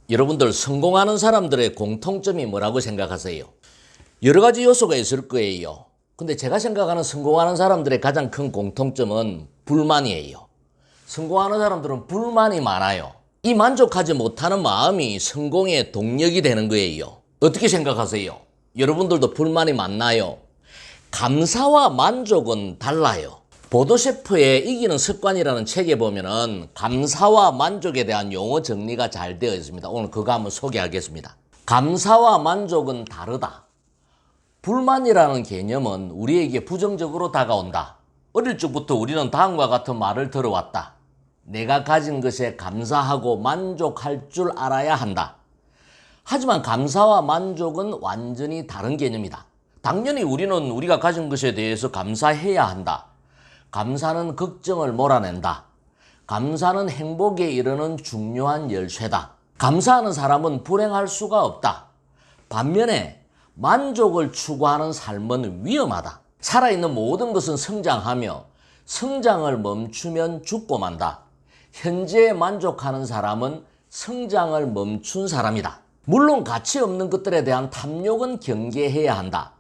여러분들 성공하는 사람들의 공통점이 뭐라고 생각하세요? 여러 가지 요소가 있을 거예요. 근데 제가 생각하는 성공하는 사람들의 가장 큰 공통점은 불만이에요. 성공하는 사람들은 불만이 많아요. 이 만족하지 못하는 마음이 성공의 동력이 되는 거예요. 어떻게 생각하세요? 여러분들도 불만이 많나요? 감사와 만족은 달라요. 보도셰프의 이기는 습관이라는 책에 보면은 감사와 만족에 대한 용어 정리가 잘 되어 있습니다. 오늘 그거 한번 소개하겠습니다. 감사와 만족은 다르다. 불만이라는 개념은 우리에게 부정적으로 다가온다. 어릴 적부터 우리는 다음과 같은 말을 들어왔다. 내가 가진 것에 감사하고 만족할 줄 알아야 한다. 하지만 감사와 만족은 완전히 다른 개념이다. 당연히 우리는 우리가 가진 것에 대해서 감사해야 한다. 감사는 걱정을 몰아낸다. 감사는 행복에 이르는 중요한 열쇠다. 감사하는 사람은 불행할 수가 없다. 반면에 만족을 추구하는 삶은 위험하다. 살아있는 모든 것은 성장하며 성장을 멈추면 죽고 만다. 현재에 만족하는 사람은 성장을 멈춘 사람이다. 물론 가치 없는 것들에 대한 탐욕은 경계해야 한다.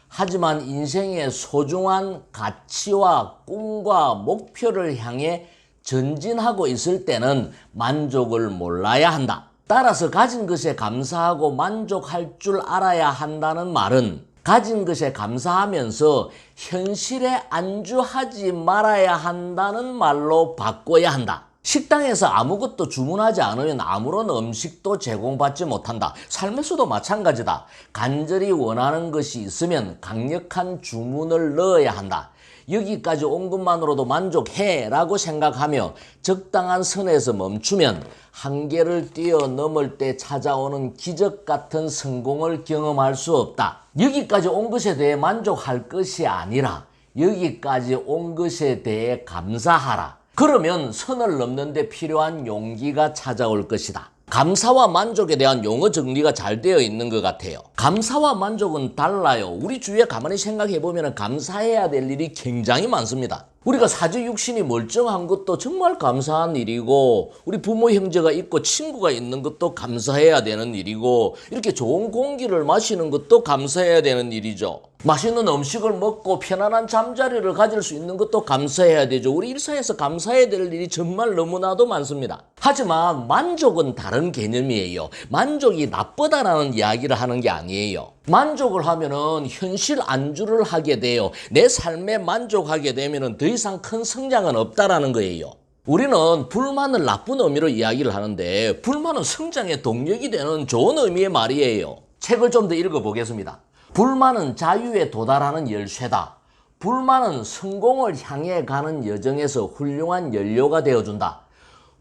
하지만 인생의 소중한 가치와 꿈과 목표를 향해 전진하고 있을 때는 만족을 몰라야 한다. 따라서 가진 것에 감사하고 만족할 줄 알아야 한다는 말은 가진 것에 감사하면서 현실에 안주하지 말아야 한다는 말로 바꿔야 한다. 식당에서 아무것도 주문하지 않으면 아무런 음식도 제공받지 못한다. 삶에서도 마찬가지다. 간절히 원하는 것이 있으면 강력한 주문을 넣어야 한다. 여기까지 온 것만으로도 만족해 라고 생각하며 적당한 선에서 멈추면 한계를 뛰어넘을 때 찾아오는 기적 같은 성공을 경험할 수 없다. 여기까지 온 것에 대해 만족할 것이 아니라 여기까지 온 것에 대해 감사하라. 그러면 선을 넘는 데 필요한 용기가 찾아올 것이다. 감사와 만족에 대한 용어 정리가 잘 되어 있는 것 같아요. 감사와 만족은 달라요. 우리 주위에 가만히 생각해 보면 감사해야 될 일이 굉장히 많습니다. 우리가 사지육신이 멀쩡한 것도 정말 감사한 일이고, 우리 부모 형제가 있고 친구가 있는 것도 감사해야 되는 일이고, 이렇게 좋은 공기를 마시는 것도 감사해야 되는 일이죠. 맛있는 음식을 먹고 편안한 잠자리를 가질 수 있는 것도 감사해야 되죠. 우리 일상에서 감사해야 될 일이 정말 너무나도 많습니다. 하지만 만족은 다른 개념이에요. 만족이 나쁘다라는 이야기를 하는 게 아니에요. 만족을 하면은 현실 안주를 하게 돼요. 내 삶에 만족하게 되면은 더 이상 큰 성장은 없다라는 거예요. 우리는 불만을 나쁜 의미로 이야기를 하는데 불만은 성장의 동력이 되는 좋은 의미의 말이에요. 책을 좀 더 읽어보겠습니다. 불만은 자유에 도달하는 열쇠다. 불만은 성공을 향해 가는 여정에서 훌륭한 연료가 되어준다.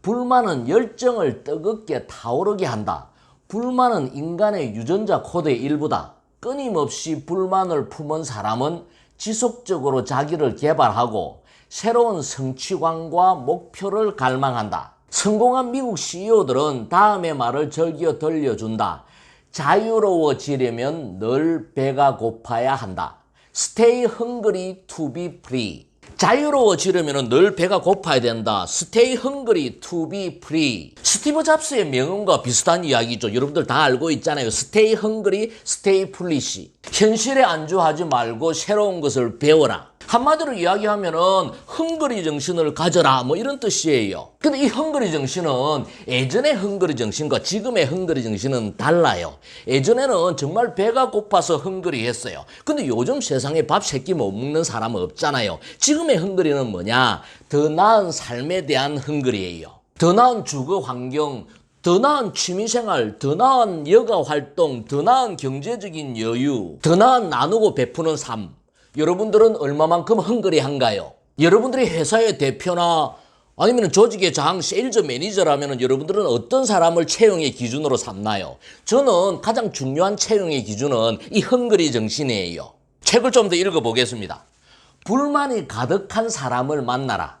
불만은 열정을 뜨겁게 타오르게 한다. 불만은 인간의 유전자 코드의 일부다. 끊임없이 불만을 품은 사람은 지속적으로 자기를 개발하고 새로운 성취관과 목표를 갈망한다. 성공한 미국 CEO들은 다음의 말을 즐겨 들려준다. 자유로워지려면 늘 배가 고파야 한다. Stay hungry to be free. 자유로워지려면 늘 배가 고파야 된다. Stay hungry to be free. 스티브 잡스의 명언과 비슷한 이야기죠. 여러분들 다 알고 있잖아요. Stay hungry, stay foolish. 현실에 안주하지 말고 새로운 것을 배워라. 한마디로 이야기하면은 헝그리 정신을 가져라 뭐 이런 뜻이에요. 근데 이 헝그리 정신은 예전의 헝그리 정신과 지금의 헝그리 정신은 달라요. 예전에는 정말 배가 고파서 헝그리 했어요. 근데 요즘 세상에 밥 세 끼 못 먹는 사람은 없잖아요. 지금의 헝그리는 뭐냐? 더 나은 삶에 대한 헝그리예요. 더 나은 주거 환경, 더 나은 취미생활, 더 나은 여가 활동, 더 나은 경제적인 여유, 더 나은 나누고 베푸는 삶. 여러분들은 얼마만큼 헝그리한가요? 여러분들이 회사의 대표나 아니면 조직의 장, 세일즈 매니저라면 여러분들은 어떤 사람을 채용의 기준으로 삼나요? 저는 가장 중요한 채용의 기준은 이 헝그리 정신이에요. 책을 좀 더 읽어보겠습니다. 불만이 가득한 사람을 만나라.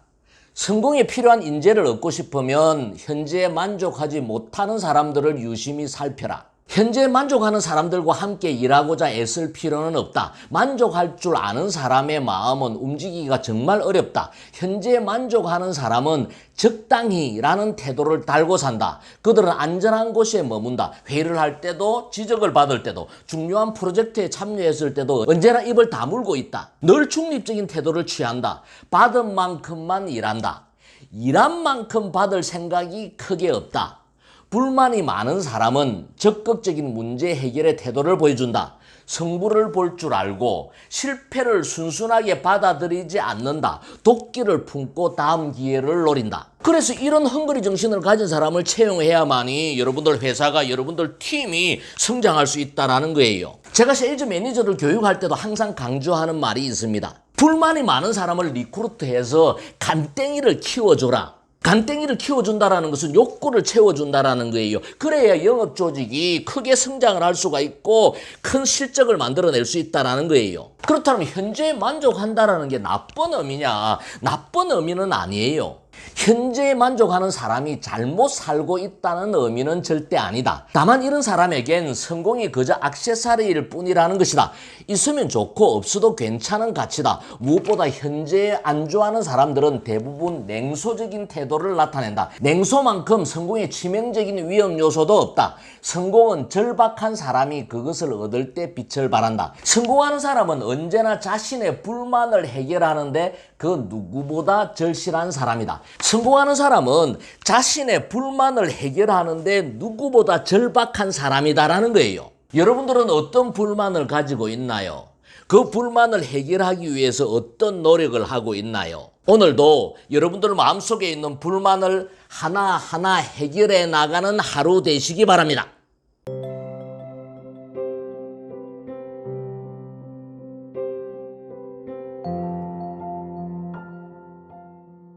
성공에 필요한 인재를 얻고 싶으면 현재에 만족하지 못하는 사람들을 유심히 살펴라. 현재 만족하는 사람들과 함께 일하고자 애쓸 필요는 없다. 만족할 줄 아는 사람의 마음은 움직이기가 정말 어렵다. 현재 만족하는 사람은 적당히 라는 태도를 달고 산다. 그들은 안전한 곳에 머문다. 회의를 할 때도 지적을 받을 때도 중요한 프로젝트에 참여했을 때도 언제나 입을 다물고 있다. 늘 중립적인 태도를 취한다. 받은 만큼만 일한다. 일한 만큼 받을 생각이 크게 없다. 불만이 많은 사람은 적극적인 문제 해결의 태도를 보여준다. 성부를 볼 줄 알고 실패를 순순하게 받아들이지 않는다. 도끼를 품고 다음 기회를 노린다. 그래서 이런 헝그리 정신을 가진 사람을 채용해야만이 여러분들 회사가, 여러분들 팀이 성장할 수 있다는 거예요. 제가 세일즈 매니저를 교육할 때도 항상 강조하는 말이 있습니다. 불만이 많은 사람을 리크루트해서 간땡이를 키워줘라. 간땡이를 키워준다라는 것은 욕구를 채워준다라는 거예요. 그래야 영업 조직이 크게 성장을 할 수가 있고 큰 실적을 만들어낼 수 있다는 거예요. 그렇다면 현재에 만족한다라는 게 나쁜 의미냐? 나쁜 의미는 아니에요. 현재에 만족하는 사람이 잘못 살고 있다는 의미는 절대 아니다. 다만 이런 사람에겐 성공이 그저 액세서리일 뿐이라는 것이다. 있으면 좋고 없어도 괜찮은 가치다. 무엇보다 현재에 안주하는 사람들은 대부분 냉소적인 태도를 나타낸다. 냉소만큼 성공에 치명적인 위험 요소도 없다. 성공은 절박한 사람이 그것을 얻을 때 빛을 발한다. 성공하는 사람은 언제나 자신의 불만을 해결하는데 그 누구보다 절실한 사람이다. 성공하는 사람은 자신의 불만을 해결하는데 누구보다 절박한 사람이다라는 거예요. 여러분들은 어떤 불만을 가지고 있나요? 그 불만을 해결하기 위해서 어떤 노력을 하고 있나요? 오늘도 여러분들 마음속에 있는 불만을 하나하나 해결해 나가는 하루 되시기 바랍니다.